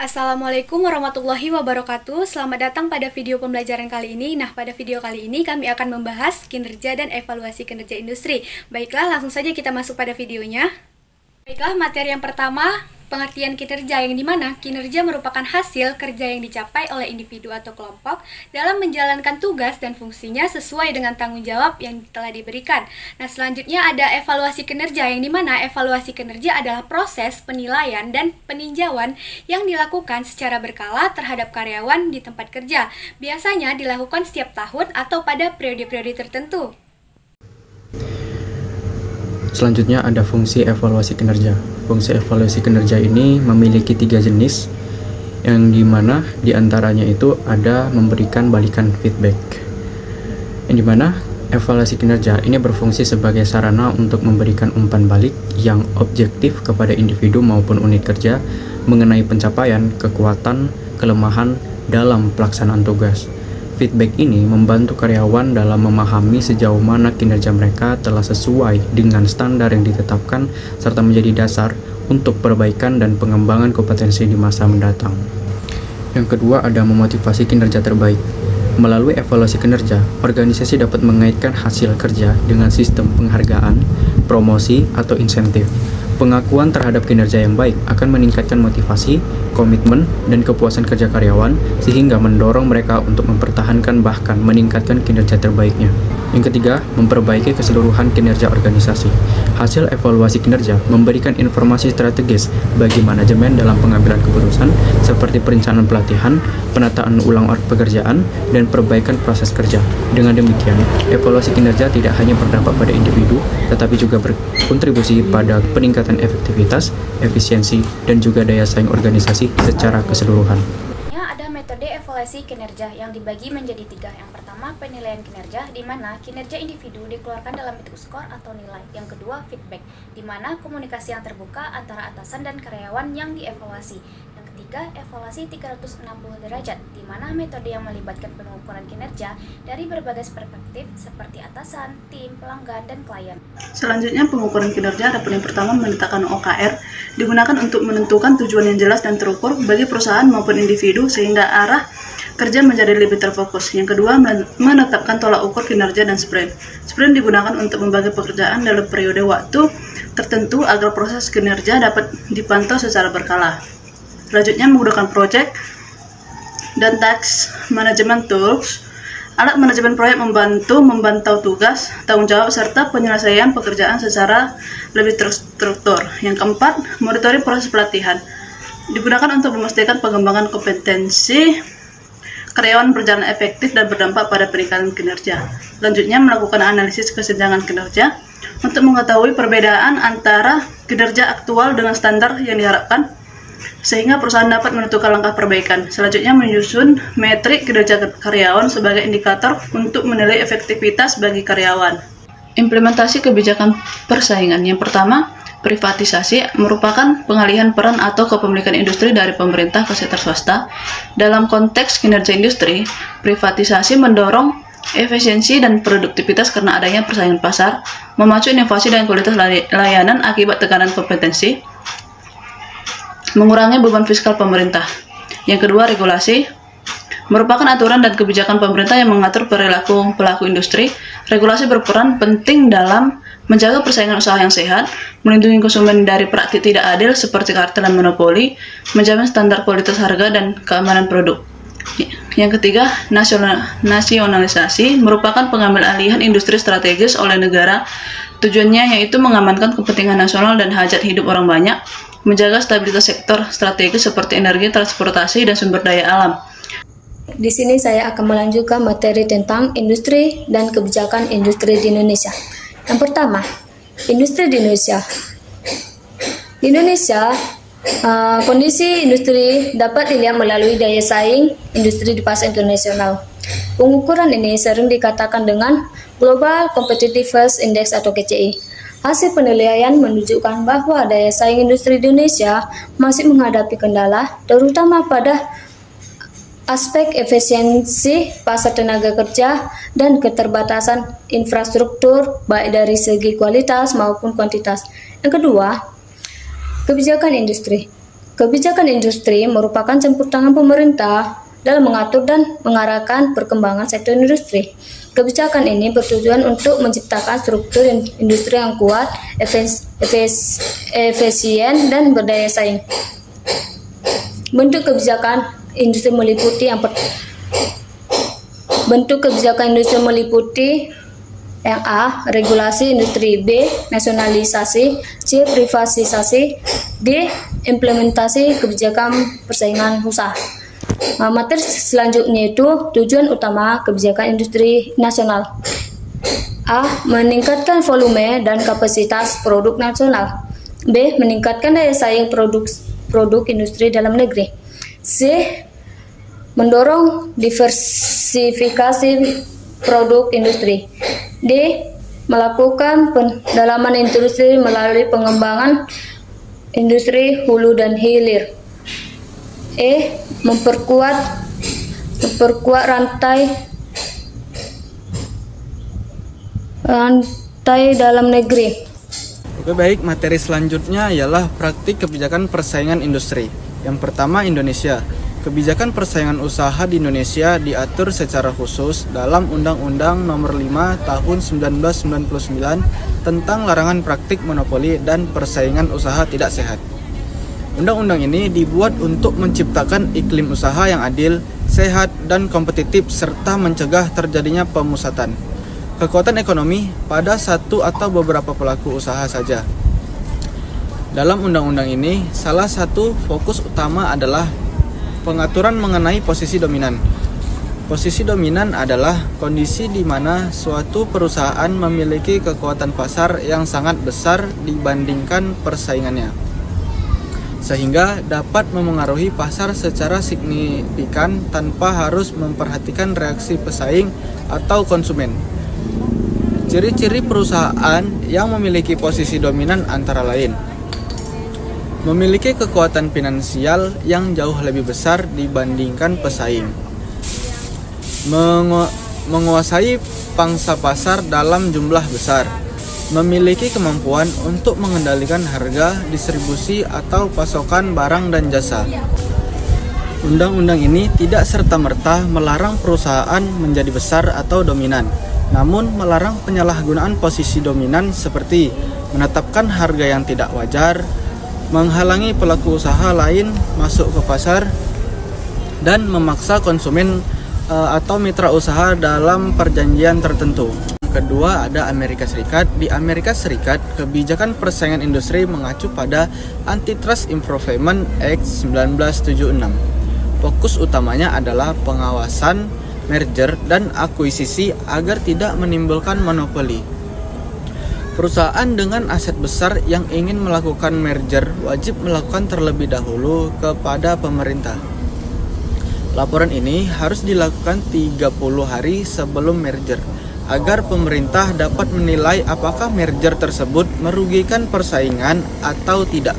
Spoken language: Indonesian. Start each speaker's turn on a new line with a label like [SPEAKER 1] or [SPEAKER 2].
[SPEAKER 1] Assalamualaikum warahmatullahi wabarakatuh. Selamat datang pada video pembelajaran kali ini. Nah, pada video kali ini kami akan membahas kinerja dan evaluasi kinerja industri. Baiklah, langsung saja kita masuk pada videonya. Baiklah, materi yang pertama, pengertian kinerja, yang dimana kinerja merupakan hasil kerja yang dicapai oleh individu atau kelompok dalam menjalankan tugas dan fungsinya sesuai dengan tanggung jawab yang telah diberikan. Nah, selanjutnya ada evaluasi kinerja, yang dimana evaluasi kinerja adalah proses penilaian dan peninjauan yang dilakukan secara berkala terhadap karyawan di tempat kerja. Biasanya dilakukan setiap tahun atau pada periode-periode tertentu.
[SPEAKER 2] Selanjutnya ada fungsi evaluasi kinerja. Fungsi evaluasi kinerja ini memiliki 3 jenis, yang dimana diantaranya itu ada memberikan balikan feedback. Yang dimana evaluasi kinerja ini berfungsi sebagai sarana untuk memberikan umpan balik yang objektif kepada individu maupun unit kerja mengenai pencapaian, kekuatan, kelemahan dalam pelaksanaan tugas. Feedback ini membantu karyawan dalam memahami sejauh mana kinerja mereka telah sesuai dengan standar yang ditetapkan serta menjadi dasar untuk perbaikan dan pengembangan kompetensi di masa mendatang. Yang kedua ada memotivasi kinerja terbaik. Melalui evaluasi kinerja, organisasi dapat mengaitkan hasil kerja dengan sistem penghargaan, promosi, atau insentif. Pengakuan terhadap kinerja yang baik akan meningkatkan motivasi, komitmen, dan kepuasan kerja karyawan sehingga mendorong mereka untuk mempertahankan bahkan meningkatkan kinerja terbaiknya. Yang ketiga, memperbaiki keseluruhan kinerja organisasi. Hasil evaluasi kinerja memberikan informasi strategis bagi manajemen dalam pengambilan keputusan seperti perencanaan pelatihan, penataan ulang pekerjaan, dan perbaikan proses kerja. Dengan demikian, evaluasi kinerja tidak hanya berdampak pada individu, tetapi juga berkontribusi pada peningkatan efektivitas, efisiensi, dan juga daya saing organisasi secara keseluruhan.
[SPEAKER 3] Ada metode evaluasi kinerja yang dibagi menjadi 3. Yang pertama, penilaian kinerja, di mana kinerja individu dikeluarkan dalam bentuk skor atau nilai. Yang kedua, feedback, di mana komunikasi yang terbuka antara atasan dan karyawan yang dievaluasi. Yang ketiga, evaluasi 360 derajat, di mana metode yang melibatkan pengukuran kinerja dari berbagai perspektif seperti atasan, tim, pelanggan, dan klien.
[SPEAKER 4] Selanjutnya, pengukuran kinerja ada yang pertama menetapkan OKR, digunakan untuk menentukan tujuan yang jelas dan terukur bagi perusahaan maupun individu sehingga arah kerja menjadi lebih terfokus. Yang kedua, menetapkan tolak ukur kinerja dan sprint. Sprint digunakan untuk membagi pekerjaan dalam periode waktu tertentu agar proses kinerja dapat dipantau secara berkala. Selanjutnya, menggunakan project dan task management tools. Alat manajemen proyek membantu memantau tugas, tanggung jawab, serta penyelesaian pekerjaan secara lebih terstruktur. Yang keempat, monitoring proses pelatihan. Digunakan untuk memastikan pengembangan kompetensi karyawan berjalan efektif dan berdampak pada peningkatan kinerja. Selanjutnya, melakukan analisis kesenjangan kinerja untuk mengetahui perbedaan antara kinerja aktual dengan standar yang diharapkan, sehingga perusahaan dapat menentukan langkah perbaikan. Selanjutnya, menyusun metrik kinerja karyawan sebagai indikator untuk menilai efektivitas bagi karyawan. Implementasi kebijakan persaingan. Yang pertama, privatisasi merupakan pengalihan peran atau kepemilikan industri dari pemerintah ke sektor swasta. Dalam konteks kinerja industri, privatisasi mendorong efisiensi dan produktivitas karena adanya persaingan pasar, memacu inovasi dan kualitas layanan akibat tekanan kompetensi, mengurangi beban fiskal pemerintah. Yang kedua, regulasi merupakan aturan dan kebijakan pemerintah yang mengatur perilaku pelaku industri. Regulasi berperan penting dalam menjaga persaingan usaha yang sehat, melindungi konsumen dari praktik tidak adil seperti kartel dan monopoli, menjamin standar kualitas harga dan keamanan produk. Yang ketiga, nasionalisasi merupakan pengambil alihan industri strategis oleh negara. Tujuannya yaitu mengamankan kepentingan nasional dan hajat hidup orang banyak, menjaga stabilitas sektor strategis seperti energi, transportasi, dan sumber daya alam.
[SPEAKER 5] Di sini saya akan melanjutkan materi tentang industri dan kebijakan industri di Indonesia. Yang pertama, industri di Indonesia. Di Indonesia, kondisi industri dapat dilihat melalui daya saing industri di pasar internasional. Pengukuran ini sering dikatakan dengan Global Competitiveness Index atau GCI. Hasil penilaian menunjukkan bahwa daya saing industri di Indonesia masih menghadapi kendala, terutama pada aspek efisiensi pasar tenaga kerja dan keterbatasan infrastruktur baik dari segi kualitas maupun kuantitas. Yang kedua, kebijakan industri. Kebijakan industri merupakan campur tangan pemerintah dalam mengatur dan mengarahkan perkembangan sektor industri. Kebijakan ini bertujuan untuk menciptakan struktur industri yang kuat, efisien, dan berdaya saing. Bentuk kebijakan industri meliputi yang A. Regulasi industri, B. Nasionalisasi, C. Privatisasi, D. Implementasi kebijakan persaingan usaha. Materi selanjutnya itu tujuan utama kebijakan industri nasional. A. Meningkatkan volume dan kapasitas produk nasional. B. Meningkatkan daya saing produk industri dalam negeri. C. Mendorong diversifikasi produk industri. D. Melakukan pendalaman industri melalui pengembangan industri hulu dan hilir. E. Memperkuat rantai dalam negeri.
[SPEAKER 2] Oke, baik, materi selanjutnya ialah praktik kebijakan persaingan industri. Yang pertama, Indonesia. Kebijakan persaingan usaha di Indonesia diatur secara khusus dalam Undang-Undang Nomor 5 Tahun 1999 tentang larangan praktik monopoli dan persaingan usaha tidak sehat. Undang-undang ini dibuat untuk menciptakan iklim usaha yang adil, sehat, dan kompetitif serta mencegah terjadinya pemusatan kekuatan ekonomi pada satu atau beberapa pelaku usaha saja. Dalam undang-undang ini, salah satu fokus utama adalah pengaturan mengenai posisi dominan. Posisi dominan adalah kondisi di mana suatu perusahaan memiliki kekuatan pasar yang sangat besar dibandingkan persaingannya, sehingga dapat memengaruhi pasar secara signifikan tanpa harus memperhatikan reaksi pesaing atau konsumen. Ciri-ciri perusahaan yang memiliki posisi dominan antara lain: memiliki kekuatan finansial yang jauh lebih besar dibandingkan pesaing, menguasai pangsa pasar dalam jumlah besar, memiliki kemampuan untuk mengendalikan harga, distribusi, atau pasokan barang dan jasa. Undang-undang ini tidak serta-merta melarang perusahaan menjadi besar atau dominan, namun melarang penyalahgunaan posisi dominan seperti menetapkan harga yang tidak wajar, menghalangi pelaku usaha lain masuk ke pasar, dan memaksa konsumen atau mitra usaha dalam perjanjian tertentu. Kedua, ada Amerika Serikat. Di Amerika Serikat, kebijakan persaingan industri mengacu pada Antitrust Improvement Act 1976. Fokus utamanya adalah pengawasan merger dan akuisisi agar tidak menimbulkan monopoli. Perusahaan dengan aset besar yang ingin melakukan merger wajib melakukan terlebih dahulu kepada pemerintah. Laporan ini harus dilakukan 30 hari sebelum merger agar pemerintah dapat menilai apakah merger tersebut merugikan persaingan atau tidak.